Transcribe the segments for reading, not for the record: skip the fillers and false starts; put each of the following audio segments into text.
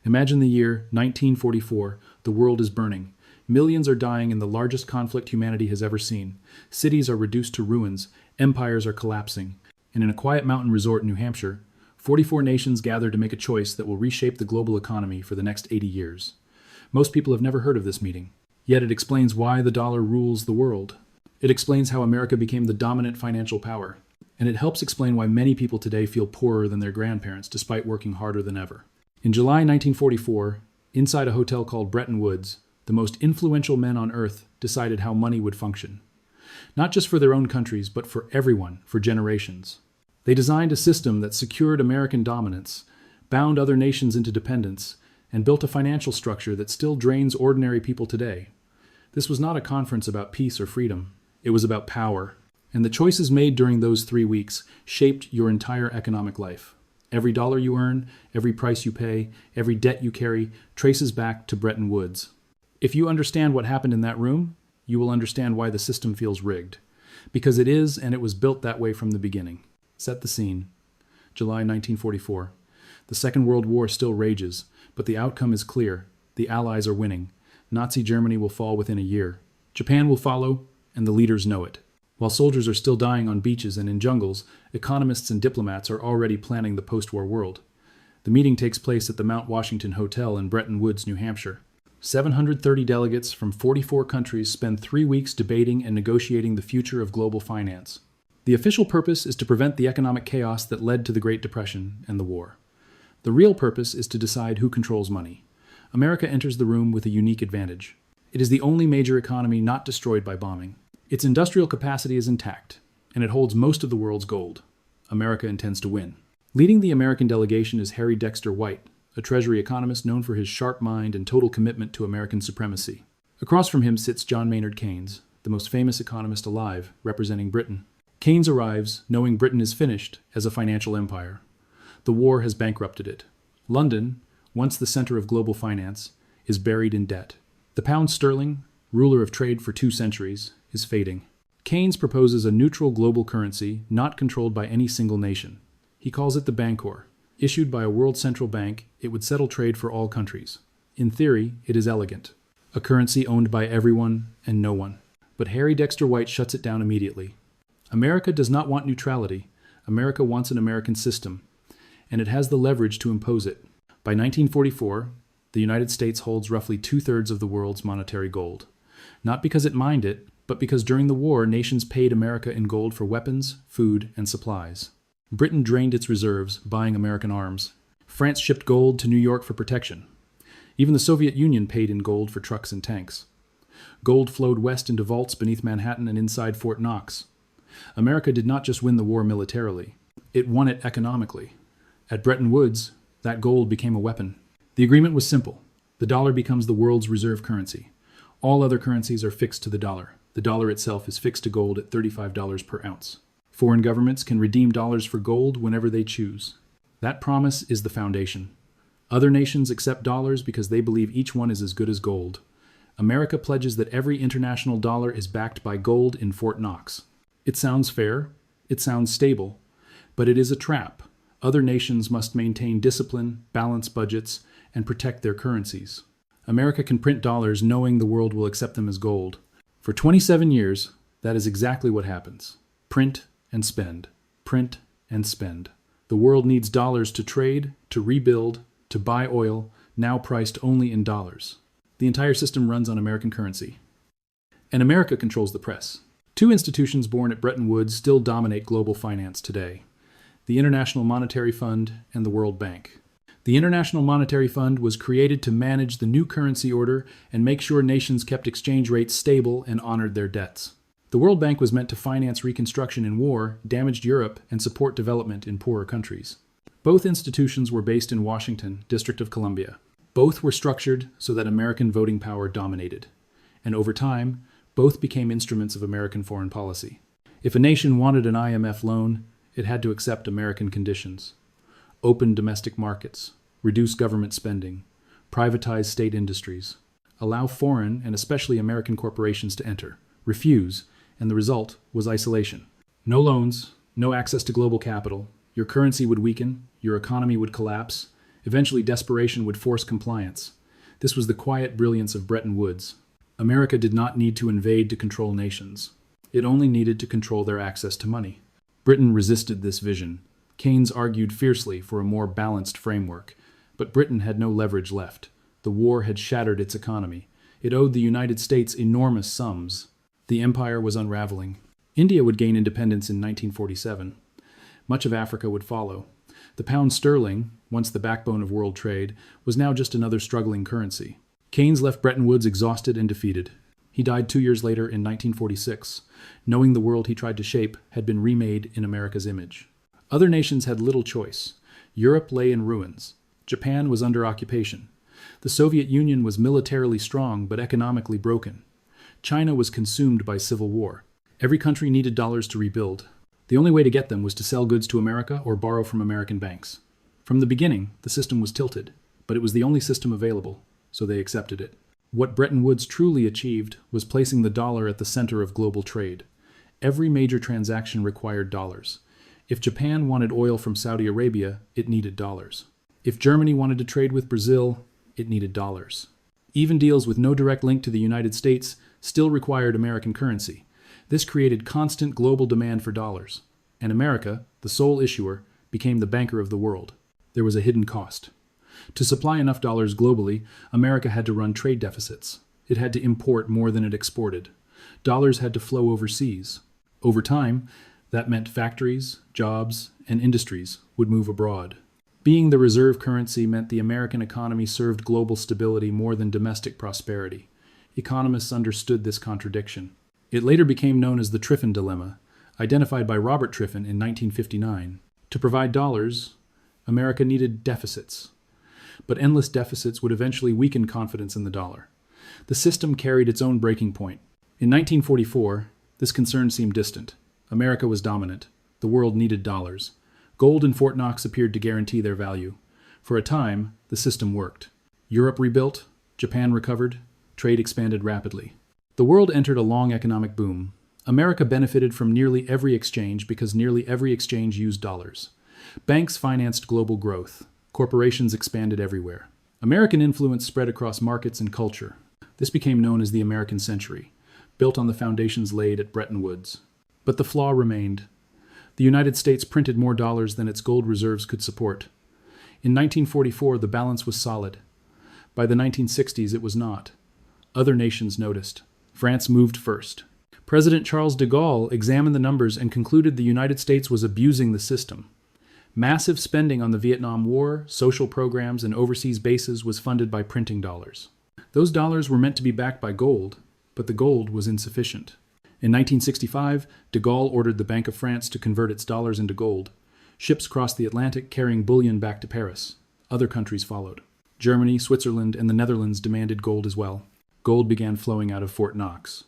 Imagine the year 1944. The world is burning. Millions are dying in the largest conflict humanity has ever seen. Cities are reduced to ruins. Empires are collapsing. And in a quiet mountain resort in New Hampshire, 44 nations gather to make a choice that will reshape the global economy for the next 80 years. Most people have never heard of this meeting. Yet it explains why the dollar rules the world. It explains how America became the dominant financial power. And it helps explain why many people today feel poorer than their grandparents despite working harder than ever. In July 1944, inside a hotel called Bretton Woods, the most influential men on earth decided how money would function. Not just for their own countries, but for everyone, for generations. They designed a system that secured American dominance, bound other nations into dependence, and built a financial structure that still drains ordinary people today. This was not a conference about peace or freedom. It was about power. And the choices made during those 3 weeks shaped your entire economic life. Every dollar you earn, every price you pay, every debt you carry traces back to Bretton Woods. If you understand what happened in that room, you will understand why the system feels rigged. Because it is, and it was built that way from the beginning. Set the scene. July 1944. The Second World War still rages, but the outcome is clear. The Allies are winning. Nazi Germany will fall within a year. Japan will follow, and the leaders know it. While soldiers are still dying on beaches and in jungles, economists and diplomats are already planning the post-war world. The meeting takes place at the Mount Washington Hotel in Bretton Woods, New Hampshire. 730 delegates from 44 countries spend 3 weeks debating and negotiating the future of global finance. The official purpose is to prevent the economic chaos that led to the Great Depression and the war. The real purpose is to decide who controls money. America enters the room with a unique advantage. It is the only major economy not destroyed by bombing. Its industrial capacity is intact, and it holds most of the world's gold. America intends to win. Leading the American delegation is Harry Dexter White, a Treasury economist known for his sharp mind and total commitment to American supremacy. Across from him sits John Maynard Keynes, the most famous economist alive, representing Britain. Keynes arrives, knowing Britain is finished as a financial empire. The war has bankrupted it. London, once the center of global finance, is buried in debt. The pound sterling, ruler of trade for 2 centuries, is fading. Keynes proposes a neutral global currency not controlled by any single nation. He calls it the Bancor. Issued by a world central bank, it would settle trade for all countries. In theory, it is elegant. A currency owned by everyone and no one. But Harry Dexter White shuts it down immediately. America does not want neutrality. America wants an American system, and it has the leverage to impose it. By 1944, the United States holds roughly 2/3 of the world's monetary gold. Not because it mined it, but because during the war, nations paid America in gold for weapons, food, and supplies. Britain drained its reserves, buying American arms. France shipped gold to New York for protection. Even the Soviet Union paid in gold for trucks and tanks. Gold flowed west into vaults beneath Manhattan and inside Fort Knox. America did not just win the war militarily. It won it economically. At Bretton Woods, that gold became a weapon. The agreement was simple. The dollar becomes the world's reserve currency. All other currencies are fixed to the dollar. The dollar itself is fixed to gold at $35 per ounce. Foreign governments can redeem dollars for gold whenever they choose. That promise is the foundation. Other nations accept dollars because they believe each one is as good as gold. America pledges that every international dollar is backed by gold in Fort Knox. It sounds fair, it sounds stable, but it is a trap. Other nations must maintain discipline, balance budgets, and protect their currencies. America can print dollars knowing the world will accept them as gold. For 27 years, that is exactly what happens. Print and spend. Print and spend. The world needs dollars to trade, to rebuild, to buy oil, now priced only in dollars. The entire system runs on American currency. And America controls the press. 2 institutions born at Bretton Woods still dominate global finance today: the International Monetary Fund and the World Bank. The International Monetary Fund was created to manage the new currency order and make sure nations kept exchange rates stable and honored their debts. The World Bank was meant to finance reconstruction in war, damaged Europe, and support development in poorer countries. Both institutions were based in Washington, District of Columbia. Both were structured so that American voting power dominated. And over time, both became instruments of American foreign policy. If a nation wanted an IMF loan, it had to accept American conditions. Open domestic markets, reduce government spending, privatize state industries, allow foreign and especially American corporations to enter, refuse, and the result was isolation. No loans, no access to global capital, your currency would weaken, your economy would collapse, Eventually, desperation would force compliance. This was the quiet brilliance of Bretton Woods. America did not need to invade to control nations. It only needed to control their access to money. Britain resisted this vision. Keynes argued fiercely for a more balanced framework, but Britain had no leverage left. The war had shattered its economy. It owed the United States enormous sums. The empire was unraveling. India would gain independence in 1947. Much of Africa would follow. The pound sterling, once the backbone of world trade, was now just another struggling currency. Keynes left Bretton Woods exhausted and defeated. He died 2 years later in 1946, knowing the world he tried to shape had been remade in America's image. Other nations had little choice. Europe lay in ruins. Japan was under occupation. The Soviet Union was militarily strong but economically broken. China was consumed by civil war. Every country needed dollars to rebuild. The only way to get them was to sell goods to America or borrow from American banks. From the beginning, the system was tilted, but it was the only system available, so they accepted it. What Bretton Woods truly achieved was placing the dollar at the center of global trade. Every major transaction required dollars. If Japan wanted oil from Saudi Arabia, it needed dollars. If Germany wanted to trade with Brazil, it needed dollars. Even deals with no direct link to the United States still required American currency. This created constant global demand for dollars, and America, the sole issuer, became the banker of the world. There was a hidden cost. To supply enough dollars globally, America had to run trade deficits. It had to import more than it exported. Dollars had to flow overseas. Over time, that meant factories, jobs, and industries would move abroad. Being the reserve currency meant the American economy served global stability more than domestic prosperity. Economists understood this contradiction. It later became known as the Triffin dilemma, identified by Robert Triffin in 1959. To provide dollars, America needed deficits. But endless deficits would eventually weaken confidence in the dollar. The system carried its own breaking point. In 1944, this concern seemed distant. America was dominant. The world needed dollars. Gold in Fort Knox appeared to guarantee their value. For a time, the system worked. Europe rebuilt, Japan recovered, trade expanded rapidly. The world entered a long economic boom. America benefited from nearly every exchange because nearly every exchange used dollars. Banks financed global growth. Corporations expanded everywhere. American influence spread across markets and culture. This became known as the American Century, built on the foundations laid at Bretton Woods. But the flaw remained. The United States printed more dollars than its gold reserves could support. In 1944, the balance was solid. By the 1960s, it was not. Other nations noticed. France moved first. President Charles de Gaulle examined the numbers and concluded the United States was abusing the system. Massive spending on the Vietnam War, social programs, and overseas bases was funded by printing dollars. Those dollars were meant to be backed by gold, but the gold was insufficient. In 1965, de Gaulle ordered the Bank of France to convert its dollars into gold. Ships crossed the Atlantic carrying bullion back to Paris. Other countries followed. Germany, Switzerland, and the Netherlands demanded gold as well. Gold began flowing out of Fort Knox.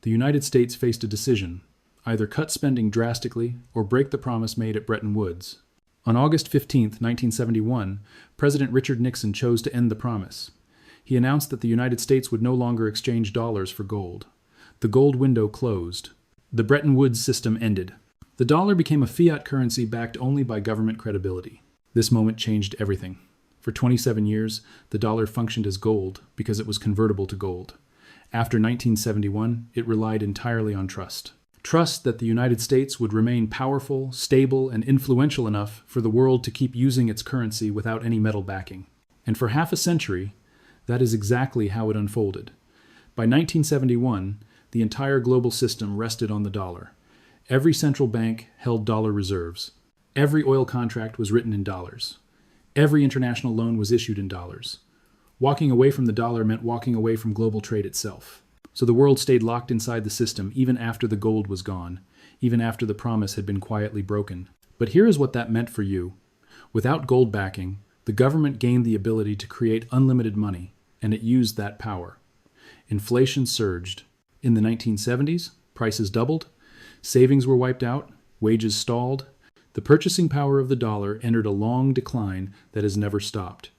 The United States faced a decision: either cut spending drastically or break the promise made at Bretton Woods. On August 15, 1971, President Richard Nixon chose to end the promise. He announced that the United States would no longer exchange dollars for gold. The gold window closed. The Bretton Woods system ended. The dollar became a fiat currency backed only by government credibility. This moment changed everything. For 27 years, the dollar functioned as gold because it was convertible to gold. After 1971, it relied entirely on trust. Trust that the United States would remain powerful, stable, and influential enough for the world to keep using its currency without any metal backing. And for half a century, that is exactly how it unfolded. By 1971, the entire global system rested on the dollar. Every central bank held dollar reserves. Every oil contract was written in dollars. Every international loan was issued in dollars. Walking away from the dollar meant walking away from global trade itself. So the world stayed locked inside the system even after the gold was gone, even after the promise had been quietly broken. But here is what that meant for you. Without gold backing, the government gained the ability to create unlimited money, and it used that power. Inflation surged. In the 1970s, prices doubled, savings were wiped out, wages stalled. The purchasing power of the dollar entered a long decline that has never stopped.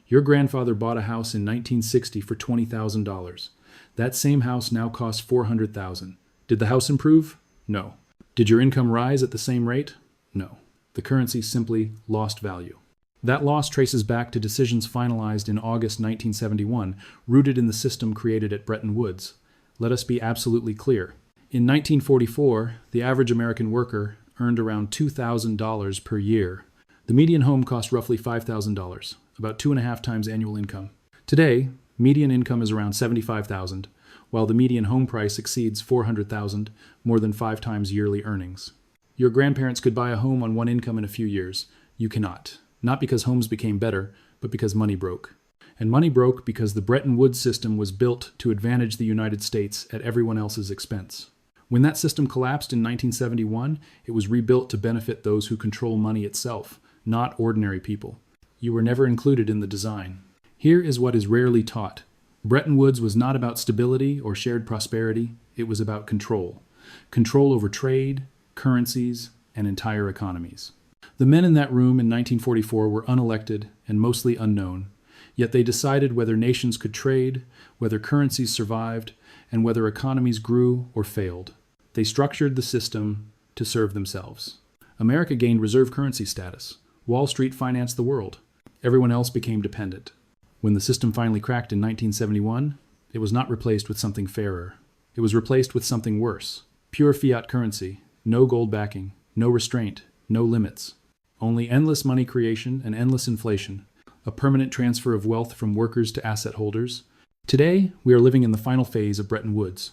Your grandfather bought a house in 1960 for $20,000. That same house now costs $400,000. Did the house improve? No. Did your income rise at the same rate? No. The currency simply lost value. That loss traces back to decisions finalized in August 1971, rooted in the system created at Bretton Woods. Let us be absolutely clear. In 1944, the average American worker earned around $2,000 per year. The median home cost roughly $5,000, about 2.5 times annual income. Today, median income is around $75,000, while the median home price exceeds $400,000, more than 5 times yearly earnings. Your grandparents could buy a home on one income in a few years. You cannot. Not because homes became better, but because money broke. And money broke because the Bretton Woods system was built to advantage the United States at everyone else's expense. When that system collapsed in 1971, it was rebuilt to benefit those who control money itself, not ordinary people. You were never included in the design. Here is what is rarely taught. Bretton Woods was not about stability or shared prosperity. It was about control. Control over trade, currencies, and entire economies. The men in that room in 1944 were unelected and mostly unknown, yet they decided whether nations could trade, whether currencies survived, and whether economies grew or failed. They structured the system to serve themselves. America gained reserve currency status. Wall Street financed the world. Everyone else became dependent. When the system finally cracked in 1971, it was not replaced with something fairer. It was replaced with something worse. Pure fiat currency, no gold backing, no restraint, no limits. Only endless money creation and endless inflation, a permanent transfer of wealth from workers to asset holders. Today, we are living in the final phase of Bretton Woods.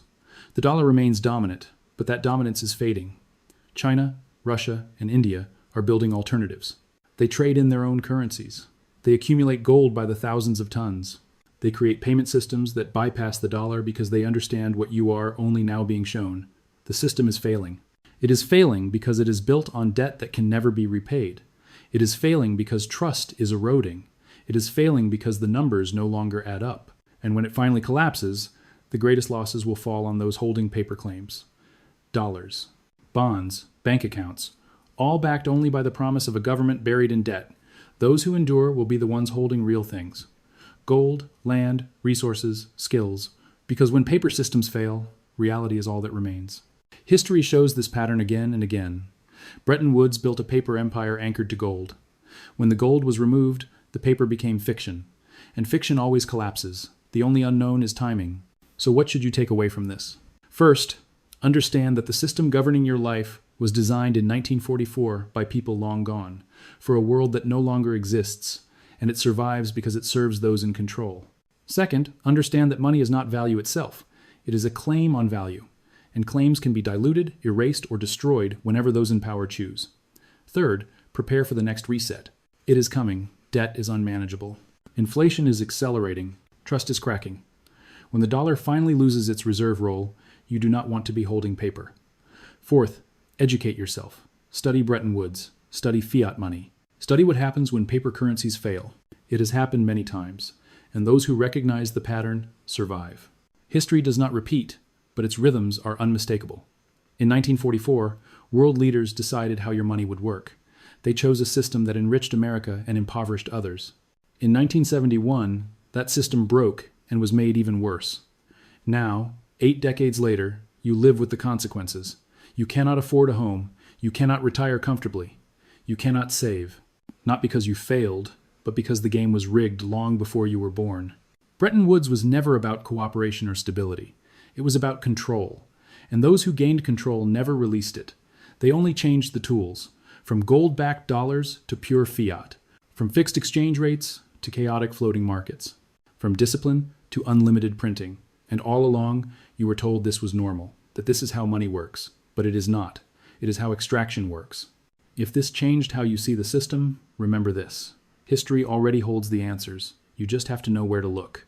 The dollar remains dominant, but that dominance is fading. China, Russia, and India are building alternatives. They trade in their own currencies. They accumulate gold by the thousands of tons. They create payment systems that bypass the dollar because they understand what you are only now being shown. The system is failing. It is failing because it is built on debt that can never be repaid. It is failing because trust is eroding. It is failing because the numbers no longer add up. And when it finally collapses, the greatest losses will fall on those holding paper claims. Dollars, bonds, bank accounts, all backed only by the promise of a government buried in debt. Those who endure will be the ones holding real things. Gold, land, resources, skills. Because when paper systems fail, reality is all that remains. History shows this pattern again and again. Bretton Woods built a paper empire anchored to gold. When the gold was removed, the paper became fiction. And fiction always collapses. The only unknown is timing. So what should you take away from this? First, understand that the system governing your life was designed in 1944 by people long gone, for a world that no longer exists, and it survives because it serves those in control. Second, understand that money is not value itself. It is a claim on value, and claims can be diluted, erased, or destroyed whenever those in power choose. Third, prepare for the next reset. It is coming. Debt is unmanageable. Inflation is accelerating. Trust is cracking. When the dollar finally loses its reserve role, you do not want to be holding paper. Fourth, educate yourself. Study Bretton Woods. Study fiat money. Study what happens when paper currencies fail. It has happened many times, and those who recognize the pattern survive. History does not repeat, but its rhythms are unmistakable. In 1944, world leaders decided how your money would work. They chose a system that enriched America and impoverished others. In 1971, that system broke and was made even worse. Now, 8 decades later, you live with the consequences. You cannot afford a home. You cannot retire comfortably. You cannot save. Not because you failed, but because the game was rigged long before you were born. Bretton Woods was never about cooperation or stability. It was about control. And those who gained control never released it. They only changed the tools, from gold-backed dollars to pure fiat, from fixed exchange rates to chaotic floating markets, from discipline to unlimited printing. And all along, you were told this was normal, that this is how money works. But it is not. It is how extraction works. If this changed how you see the system, remember this. History already holds the answers. You just have to know where to look.